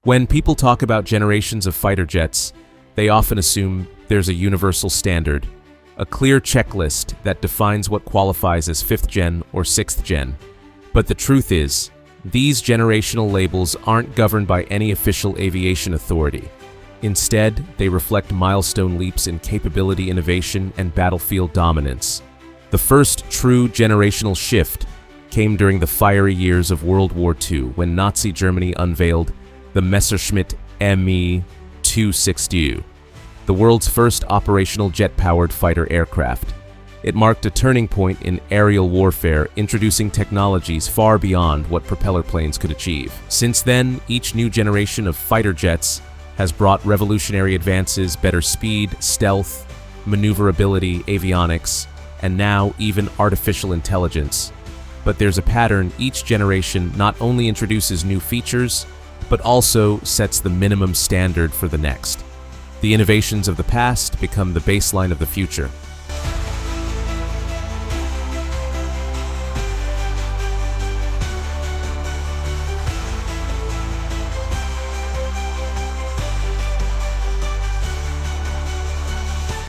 When people talk about generations of fighter jets, they often assume there's a universal standard, a clear checklist that defines what qualifies as 5th gen or 6th gen. But the truth is, these generational labels aren't governed by any official aviation authority. Instead, they reflect milestone leaps in capability innovation and battlefield dominance. The first true generational shift came during the fiery years of World War II when Nazi Germany unveiled the Messerschmitt Me-260, the world's first operational jet-powered fighter aircraft. It marked a turning point in aerial warfare, introducing technologies far beyond what propeller planes could achieve. Since then, each new generation of fighter jets has brought revolutionary advances, better speed, stealth, maneuverability, avionics, and now even artificial intelligence. But there's a pattern: each generation not only introduces new features, but also sets the minimum standard for the next. The innovations of the past become the baseline of the future.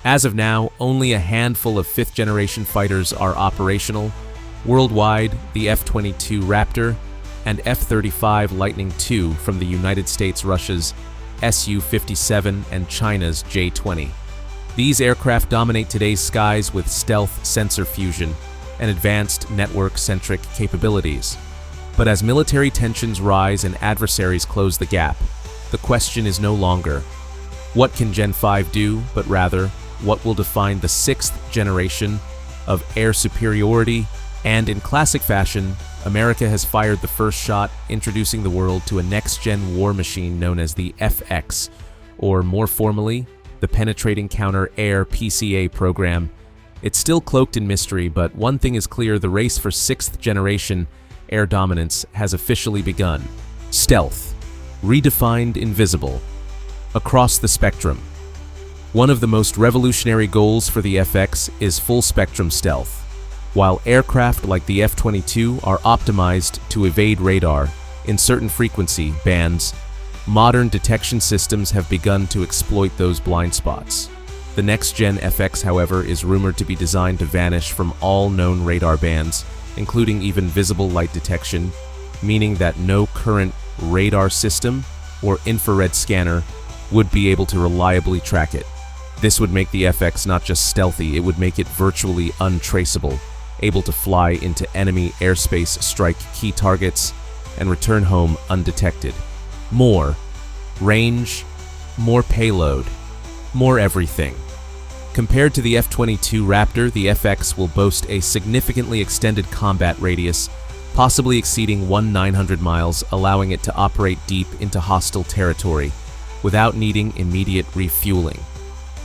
As of now, only a handful of 5th generation fighters are operational. Worldwide, the F-22 Raptor and F-35 Lightning II from the United States, Russia's Su-57 and China's J-20. These aircraft dominate today's skies with stealth, sensor fusion, and advanced network-centric capabilities. But as military tensions rise and adversaries close the gap, the question is no longer, what can Gen 5 do, but rather, what will define the 6th generation of air superiority? And in classic fashion, America has fired the first shot, introducing the world to a next-gen war machine known as the FX, or more formally, the Penetrating Counter-Air PCA program. It's still cloaked in mystery, but one thing is clear: the race for 6th generation air dominance has officially begun. Stealth, redefined invisible, across the spectrum. One of the most revolutionary goals for the FX is full-spectrum stealth. While aircraft like the F-22 are optimized to evade radar in certain frequency bands, modern detection systems have begun to exploit those blind spots. The next-gen FX, however, is rumored to be designed to vanish from all known radar bands, including even visible light detection, meaning that no current radar system or infrared scanner would be able to reliably track it. This would make the FX not just stealthy, it would make it virtually untraceable, able to fly into enemy airspace, strike key targets, and return home undetected. More range, more payload, more everything. Compared to the F-22 Raptor, the FX will boast a significantly extended combat radius, possibly exceeding 1,900 miles, allowing it to operate deep into hostile territory without needing immediate refueling.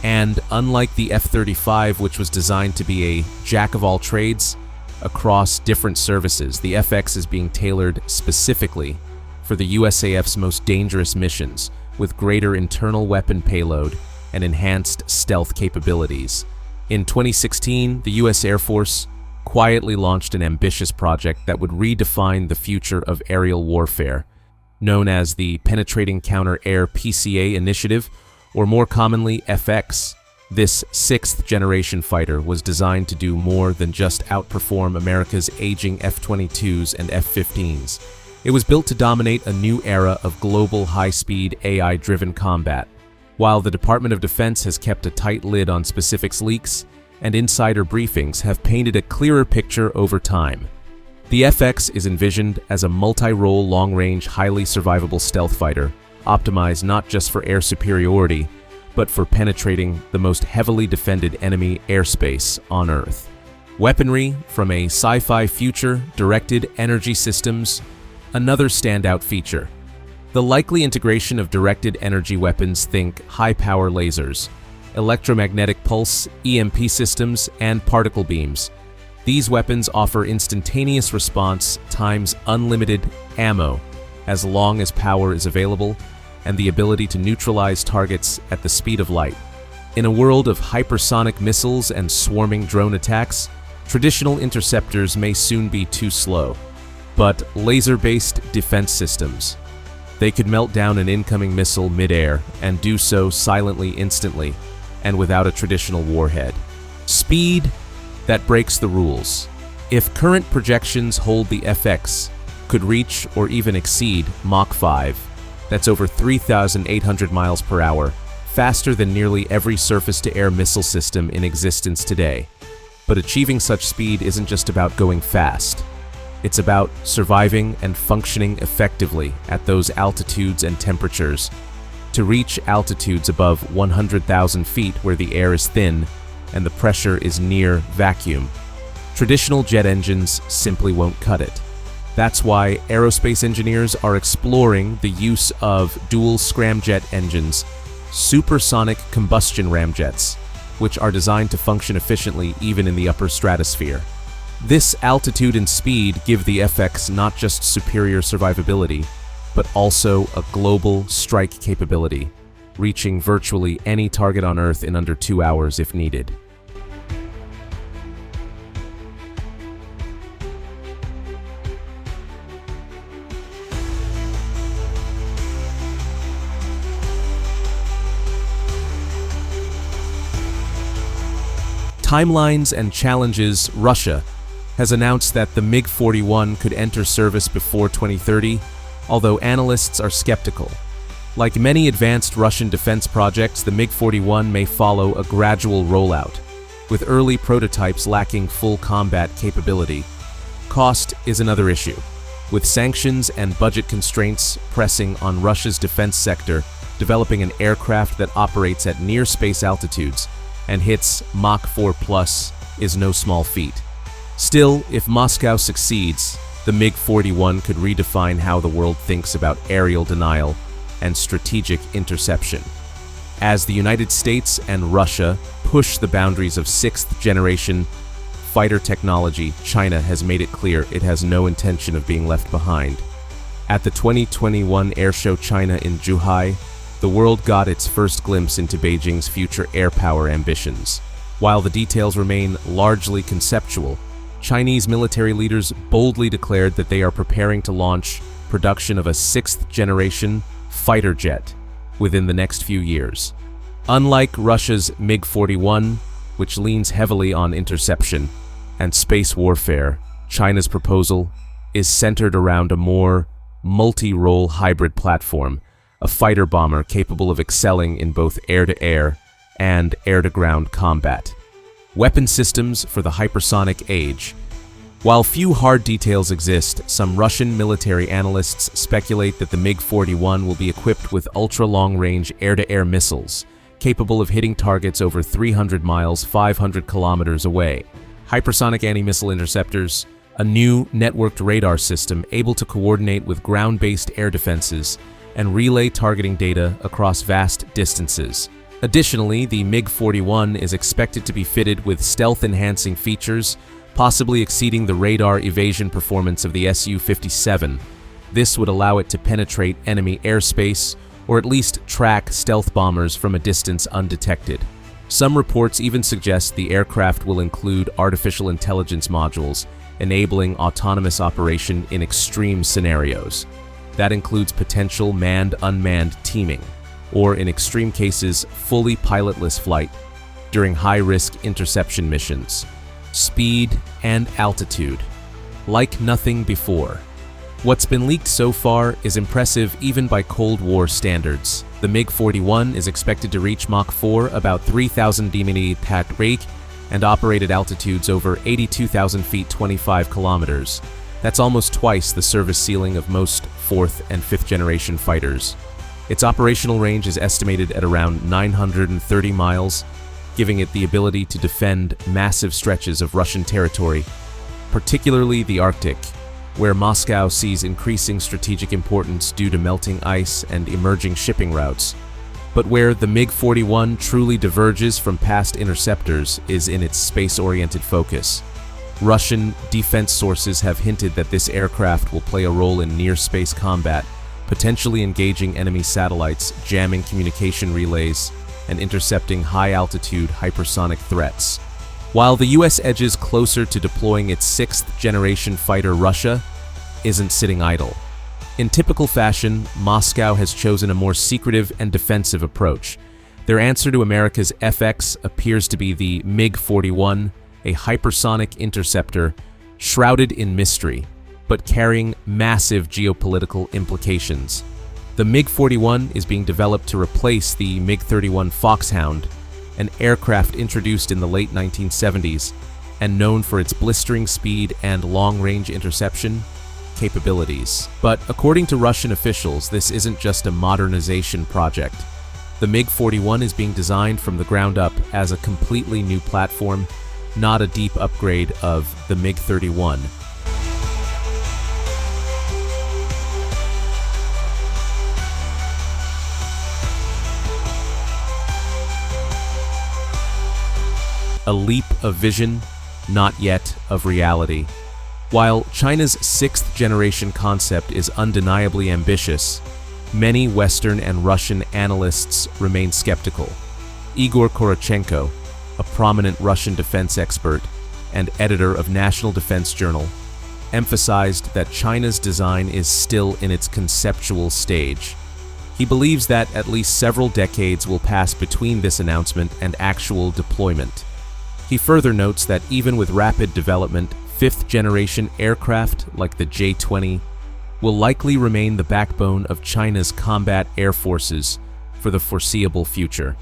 And unlike the F-35, which was designed to be a jack-of-all-trades across different services, the FX is being tailored specifically for the USAF's most dangerous missions, with greater internal weapon payload and enhanced stealth capabilities. In 2016, the US Air Force quietly launched an ambitious project that would redefine the future of aerial warfare, known as the Penetrating Counter-Air PCA Initiative, or more commonly FX. This 6th generation fighter was designed to do more than just outperform America's aging F-22s and F-15s. It was built to dominate a new era of global high-speed AI-driven combat. While the Department of Defense has kept a tight lid on specifics leaks, and insider briefings have painted a clearer picture over time. The FX is envisioned as a multi-role, long-range, highly survivable stealth fighter, optimized not just for air superiority, but for penetrating the most heavily defended enemy airspace on Earth. Weaponry from a sci-fi future, directed energy systems, another standout feature. The likely integration of directed energy weapons, think high-power lasers, electromagnetic pulse, EMP systems, and particle beams. These weapons offer instantaneous response times unlimited ammo, as long as power is available, and the ability to neutralize targets at the speed of light. In a world of hypersonic missiles and swarming drone attacks, traditional interceptors may soon be too slow. But laser-based defense systems, They could melt down an incoming missile mid-air and do so silently instantly and without a traditional warhead. Speed that breaks the rules. If current projections hold, the FX could reach or even exceed Mach 5, that's over 3,800 miles per hour, faster than nearly every surface-to-air missile system in existence today. But achieving such speed isn't just about going fast. It's about surviving and functioning effectively at those altitudes and temperatures. To reach altitudes above 100,000 feet where the air is thin and the pressure is near vacuum, traditional jet engines simply won't cut it. That's why aerospace engineers are exploring the use of dual scramjet engines, supersonic combustion ramjets, which are designed to function efficiently even in the upper stratosphere. This altitude and speed give the FX not just superior survivability, but also a global strike capability, reaching virtually any target on Earth in under 2 hours if needed. Timelines and challenges. Russia has announced that the MiG-41 could enter service before 2030, although analysts are skeptical. Like many advanced Russian defense projects, the MiG-41 may follow a gradual rollout, with early prototypes lacking full combat capability. Cost is another issue, with sanctions and budget constraints pressing on Russia's defense sector. Developing an aircraft that operates at near space altitudes and hits Mach 4+ is no small feat. Still, if Moscow succeeds, the MiG-41 could redefine how the world thinks about aerial denial and strategic interception. As the United States and Russia push the boundaries of 6th-generation fighter technology, China has made it clear it has no intention of being left behind. At the 2021 Airshow China in Zhuhai, the world got its first glimpse into Beijing's future air power ambitions. While the details remain largely conceptual, Chinese military leaders boldly declared that they are preparing to launch production of a 6th-generation fighter jet within the next few years. Unlike Russia's MiG-41, which leans heavily on interception and space warfare, China's proposal is centered around a more multi-role hybrid platform, a fighter bomber capable of excelling in both air-to-air and air-to-ground combat. Weapon systems for the hypersonic age. While few hard details exist, some Russian military analysts speculate that the MiG-41 will be equipped with ultra-long-range air-to-air missiles, capable of hitting targets over 300 miles, 500 kilometers away. Hypersonic anti-missile interceptors, a new networked radar system able to coordinate with ground-based air defenses and relay targeting data across vast distances. Additionally, the MiG-41 is expected to be fitted with stealth-enhancing features, possibly exceeding the radar evasion performance of the Su-57. This would allow it to penetrate enemy airspace, or at least track stealth bombers from a distance undetected. Some reports even suggest the aircraft will include artificial intelligence modules, enabling autonomous operation in extreme scenarios. That includes potential manned-unmanned teaming, or in extreme cases, fully pilotless flight during high-risk interception missions. Speed and altitude, like nothing before. What's been leaked so far is impressive even by Cold War standards. The MiG-41 is expected to reach Mach 4 about 3,000 km/h and operate at altitudes over 82,000 feet 25 kilometers. That's almost twice the service ceiling of most 4th and 5th generation fighters. Its operational range is estimated at around 930 miles, giving it the ability to defend massive stretches of Russian territory, particularly the Arctic, where Moscow sees increasing strategic importance due to melting ice and emerging shipping routes. But where the MiG-41 truly diverges from past interceptors is in its space-oriented focus. Russian defense sources have hinted that this aircraft will play a role in near-space combat, potentially engaging enemy satellites, jamming communication relays, and intercepting high-altitude hypersonic threats. While the US edges closer to deploying its 6th-generation fighter, Russia isn't sitting idle. In typical fashion, Moscow has chosen a more secretive and defensive approach. Their answer to America's FX appears to be the MiG-41, a hypersonic interceptor shrouded in mystery, but carrying massive geopolitical implications. The MiG-41 is being developed to replace the MiG-31 Foxhound, an aircraft introduced in the late 1970s and known for its blistering speed and long-range interception capabilities. But according to Russian officials, this isn't just a modernization project. The MiG-41 is being designed from the ground up as a completely new platform, not a deep upgrade of the MiG-31. A leap of vision, not yet of reality. While China's 6th-generation concept is undeniably ambitious, many Western and Russian analysts remain skeptical. Igor Korochenko, a prominent Russian defense expert and editor of National Defense Journal, emphasized that China's design is still in its conceptual stage. He believes that at least several decades will pass between this announcement and actual deployment. He further notes that even with rapid development, 5th-generation aircraft like the J-20 will likely remain the backbone of China's combat air forces for the foreseeable future.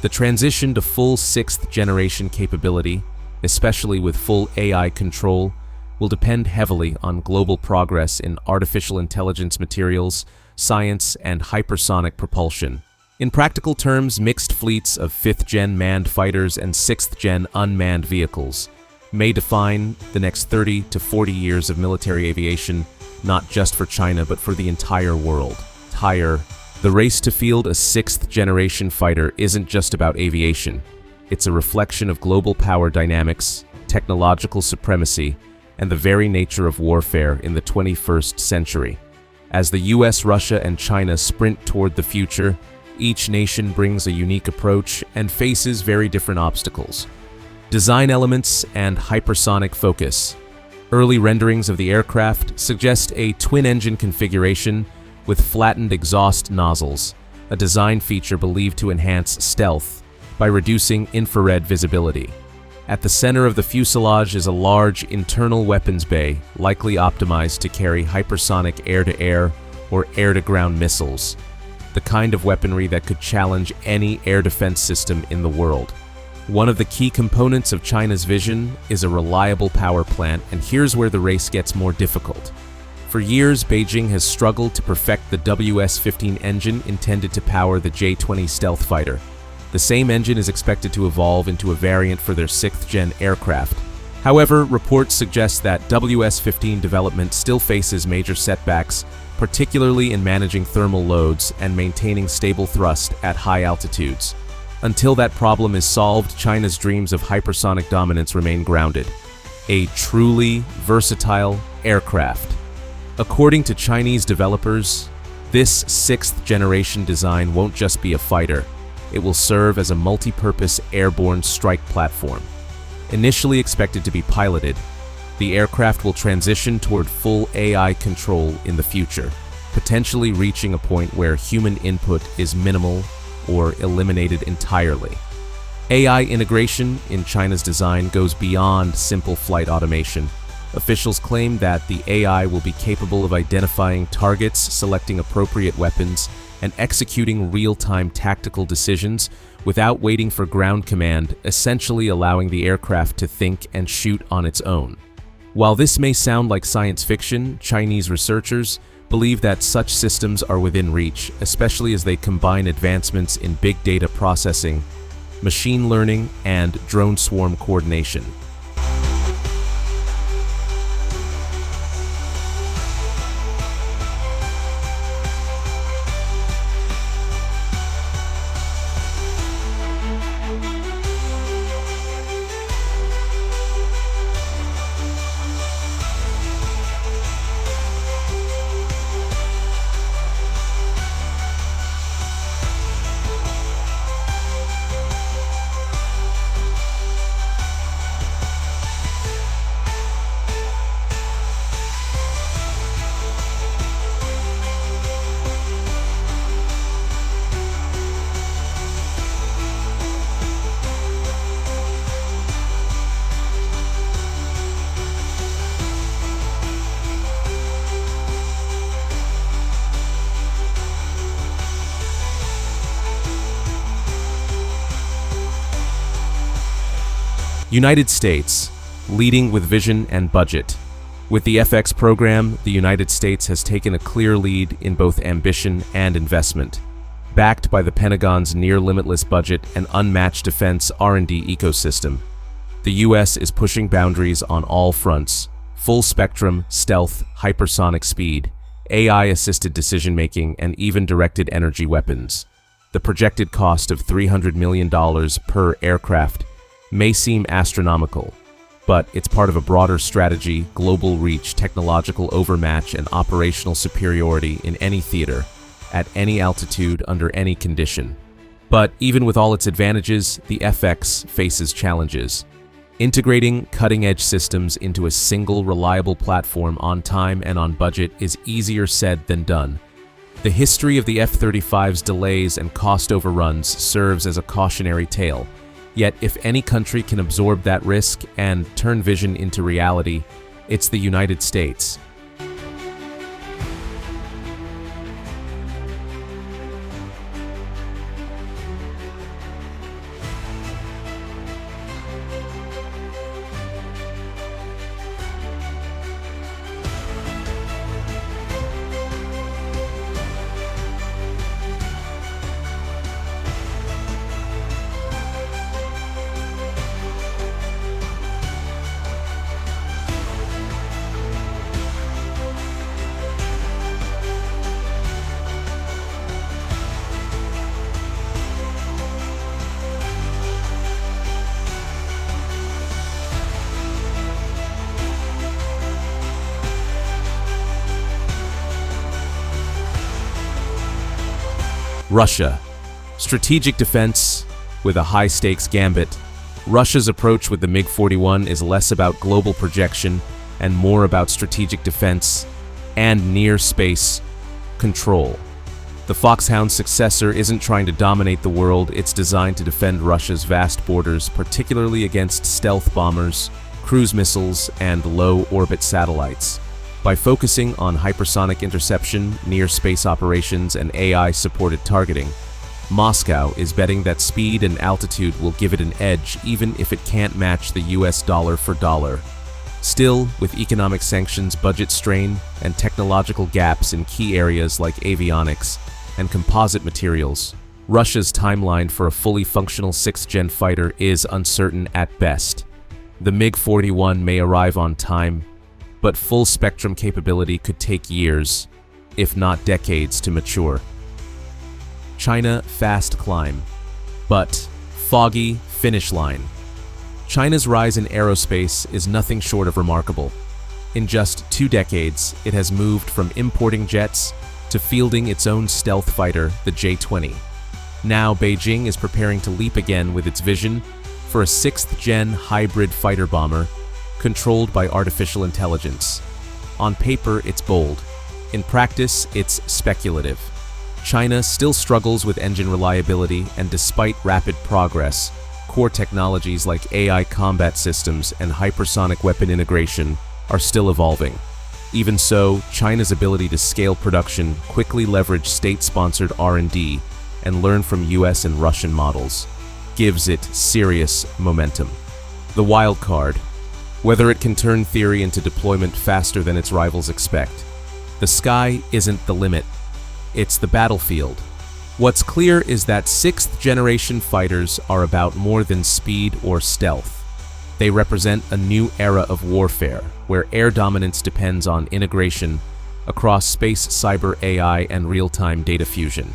The transition to full 6th-generation capability, especially with full AI control, will depend heavily on global progress in artificial intelligence materials, science, and hypersonic propulsion. In practical terms, mixed fleets of 5th-gen manned fighters and 6th-gen unmanned vehicles may define the next 30 to 40 years of military aviation, not just for China, but for the entire world. The race to field a 6th-generation fighter isn't just about aviation. It's a reflection of global power dynamics, technological supremacy, and the very nature of warfare in the 21st century. As the US, Russia, and China sprint toward the future, each nation brings a unique approach and faces very different obstacles. Design elements and hypersonic focus. Early renderings of the aircraft suggest a twin-engine configuration with flattened exhaust nozzles, a design feature believed to enhance stealth by reducing infrared visibility. At the center of the fuselage is a large internal weapons bay, likely optimized to carry hypersonic air-to-air or air-to-ground missiles, the kind of weaponry that could challenge any air defense system in the world. One of the key components of China's vision is a reliable power plant, and here's where the race gets more difficult. For years, Beijing has struggled to perfect the WS-15 engine intended to power the J-20 stealth fighter. The same engine is expected to evolve into a variant for their 6th-gen aircraft. However, reports suggest that WS-15 development still faces major setbacks, particularly in managing thermal loads and maintaining stable thrust at high altitudes. Until that problem is solved, China's dreams of hypersonic dominance remain grounded. A truly versatile aircraft. According to Chinese developers, this 6th-generation design won't just be a fighter. It will serve as a multi-purpose airborne strike platform. Initially expected to be piloted, the aircraft will transition toward full AI control in the future, potentially reaching a point where human input is minimal or eliminated entirely. AI integration in China's design goes beyond simple flight automation. Officials claim that the AI will be capable of identifying targets, selecting appropriate weapons, and executing real-time tactical decisions without waiting for ground command, essentially allowing the aircraft to think and shoot on its own. While this may sound like science fiction, Chinese researchers believe that such systems are within reach, especially as they combine advancements in big data processing, machine learning, and drone swarm coordination. United States, leading with vision and budget. With the FX program, the United States has taken a clear lead in both ambition and investment. Backed by the Pentagon's near-limitless budget and unmatched defense R&D ecosystem, the U.S. is pushing boundaries on all fronts: full-spectrum, stealth, hypersonic speed, AI-assisted decision-making, and even directed energy weapons. The projected cost of $300 million per aircraft may seem astronomical, but it's part of a broader strategy: global reach, technological overmatch, and operational superiority in any theater, at any altitude, under any condition. But even with all its advantages, the FX faces challenges. Integrating cutting-edge systems into a single, reliable platform on time and on budget is easier said than done. The history of the F-35's delays and cost overruns serves as a cautionary tale. Yet, if any country can absorb that risk and turn vision into reality, it's the United States. Russia. Strategic defense with a high-stakes gambit. Russia's approach with the MiG-41 is less about global projection and more about strategic defense and near-space control. The Foxhound's successor isn't trying to dominate the world, it's designed to defend Russia's vast borders, particularly against stealth bombers, cruise missiles, and low-orbit satellites. By focusing on hypersonic interception, near-space operations, and AI-supported targeting, Moscow is betting that speed and altitude will give it an edge even if it can't match the US dollar for dollar. Still, with economic sanctions, budget strain, and technological gaps in key areas like avionics and composite materials, Russia's timeline for a fully functional 6th-gen fighter is uncertain at best. The MiG-41 may arrive on time, but full-spectrum capability could take years, if not decades, to mature. China fast climb, but foggy finish line. China's rise in aerospace is nothing short of remarkable. In just 2 decades, it has moved from importing jets to fielding its own stealth fighter, the J-20. Now Beijing is preparing to leap again with its vision for a 6th-gen hybrid fighter bomber controlled by artificial intelligence. On paper, it's bold. In practice, it's speculative. China still struggles with engine reliability, and despite rapid progress, core technologies like AI combat systems and hypersonic weapon integration are still evolving. Even so, China's ability to scale production, quickly leverage state-sponsored R&D, and learn from US and Russian models gives it serious momentum. The wild card: whether it can turn theory into deployment faster than its rivals expect. The sky isn't the limit, it's the battlefield. What's clear is that 6th-generation fighters are about more than speed or stealth. They represent a new era of warfare, where air dominance depends on integration across space, cyber, AI, and real-time data fusion.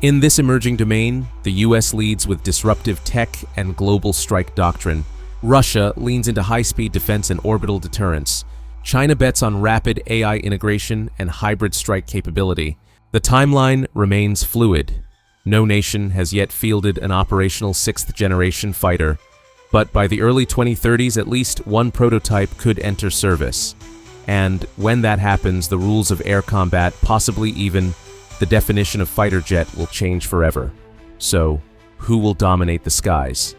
In this emerging domain, the US leads with disruptive tech and global strike doctrine. Russia leans into high-speed defense and orbital deterrence. China bets on rapid AI integration and hybrid strike capability. The timeline remains fluid. No nation has yet fielded an operational 6th-generation fighter, but by the early 2030s, at least one prototype could enter service. And when that happens, the rules of air combat, possibly even the definition of fighter jet, will change forever. So, who will dominate the skies?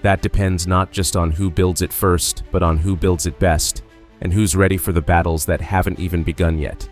That depends not just on who builds it first, but on who builds it best, and who's ready for the battles that haven't even begun yet.